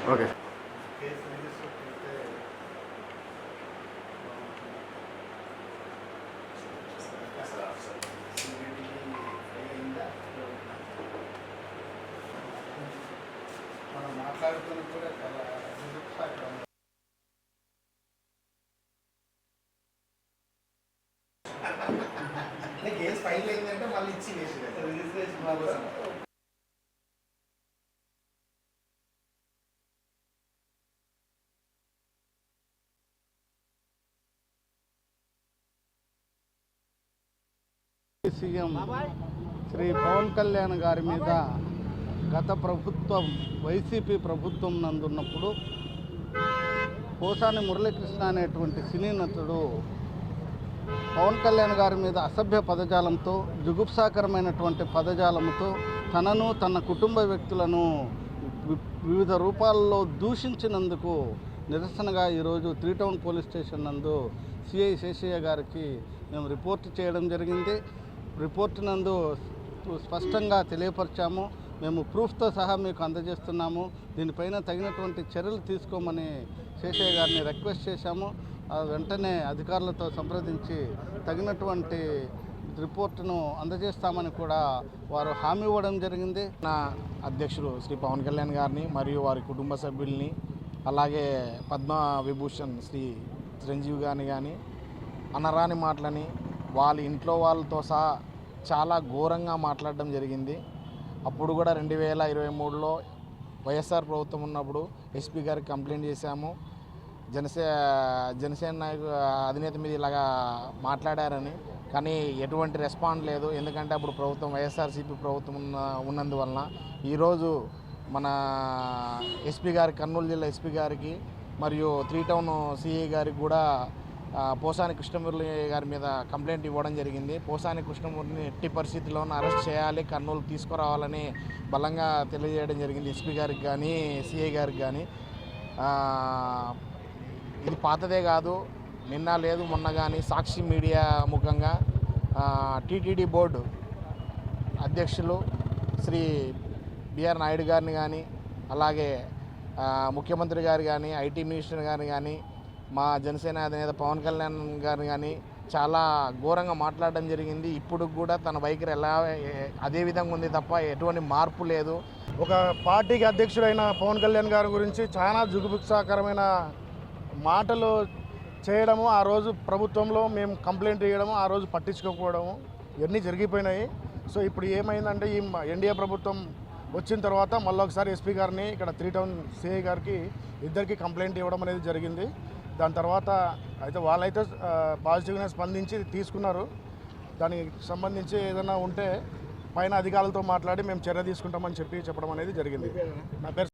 Okay. మనం మాట్లాడుతున్నది కూడా చాలా కేసు ఫైల్ అయిందంటే మళ్ళీ ఇచ్చి రిజిస్ట్రేషన్ కోసం సీఎం శ్రీ పవన్ కళ్యాణ్ గారి మీద గత ప్రభుత్వం వైసీపీ ప్రభుత్వం నందున్నప్పుడు పోసాని మురళీకృష్ణ అనేటువంటి సినీ నటుడు పవన్ కళ్యాణ్ గారి మీద అసభ్య పదజాలంతో జుగుప్సాకరమైనటువంటి పదజాలంతో తనను తన కుటుంబ వ్యక్తులను వివిధ రూపాల్లో దూషించినందుకు నిరసనగా ఈరోజు 3 టౌన్ పోలీస్ స్టేషన్ నందు సిఐ శేషయ్య గారికి మేము రిపోర్ట్ చేయడం జరిగింది. రిపోర్ట్ నందు స్పష్టంగా తెలియపరిచాము. మేము ప్రూఫ్తో సహా మీకు అందజేస్తున్నాము. దీనిపైన తగినటువంటి చర్యలు తీసుకోమని శేషయ్య గారిని రిక్వెస్ట్ చేశాము. వెంటనే అధికారులతో సంప్రదించి తగినటువంటి రిపోర్టును అందజేస్తామని కూడా వారు హామీ ఇవ్వడం జరిగింది. నా అధ్యక్షుడు శ్రీ పవన్ కళ్యాణ్ గారిని మరియు వారి కుటుంబ సభ్యుల్ని అలాగే పద్మ విభూషణ్ శ్రీ చిరంజీవి గారిని కానీ అనరాని మాటలని వాళ్ళ ఇంట్లో వాళ్ళతో సహా చాలా ఘోరంగా మాట్లాడడం జరిగింది. అప్పుడు కూడా 2023లో వైఎస్ఆర్ ప్రభుత్వం ఉన్నప్పుడు ఎస్పీ గారికి కంప్లైంట్ చేశాము. జనసేన నాయకు అధినేత మీద ఇలాగా మాట్లాడారని. కానీ ఎటువంటి రెస్పాండ్ లేదు. ఎందుకంటే అప్పుడు ప్రభుత్వం వైఎస్ఆర్సీపీ ప్రభుత్వం ఉన్నందువలన ఈరోజు మన ఎస్పీ గారి కర్నూలు జిల్లా ఎస్పీ గారికి మరియు 3 టౌన్ సిఐ గారికి కూడా పోసాని కృష్ణమురళి గారి మీద కంప్లైంట్ ఇవ్వడం జరిగింది. పోసాని కృష్ణమురళిని ఎట్టి పరిస్థితుల్లోనూ అరెస్ట్ చేయాలి, కర్నూలు తీసుకురావాలని బలంగా తెలియజేయడం జరిగింది ఎస్పీ గారికి కానీ సిఐ గారికి కానీ. ఇది పాతదే కాదు, నిన్న లేదు మొన్న కానీ సాక్షి మీడియా ముఖంగా టీటీడీ బోర్డు అధ్యక్షులు శ్రీ బిఆర్ నాయుడు గారిని కానీ అలాగే ముఖ్యమంత్రి గారు కానీ ఐటీ మినిస్టర్ గారిని కానీ మా జనసేన అధినేత పవన్ కళ్యాణ్ గారిని కానీ చాలా ఘోరంగా మాట్లాడడం జరిగింది. ఇప్పుడు కూడా తన వైఖరి ఎలా అదే విధంగా ఉంది తప్ప ఎటువంటి మార్పు లేదు. ఒక పార్టీకి అధ్యక్షుడైన పవన్ కళ్యాణ్ గారి గురించి చాలా జుగుప్సాకరమైన మాటలు చేయడము, ఆ రోజు ప్రభుత్వంలో మేము కంప్లైంట్ చేయడము, ఆ రోజు పట్టించుకోకపోవడము ఇవన్నీ జరిగిపోయినాయి. సో ఇప్పుడు ఏమైందంటే ఈ ఎన్డీఏ ప్రభుత్వం వచ్చిన తర్వాత మళ్ళీ ఒకసారి ఎస్పీ గారిని ఇక్కడ 3 టౌన్ సిఐ గారికి ఇద్దరికి కంప్లైంట్ ఇవ్వడం అనేది జరిగింది. దాని తర్వాత అయితే వాళ్ళైతే పాజిటివ్గా స్పందించి తీసుకున్నారు. దానికి సంబంధించి ఏదైనా ఉంటే పైన అధికారులతో మాట్లాడి మేము చర్య తీసుకుంటామని చెప్పడం అనేది జరిగింది. నా పేరు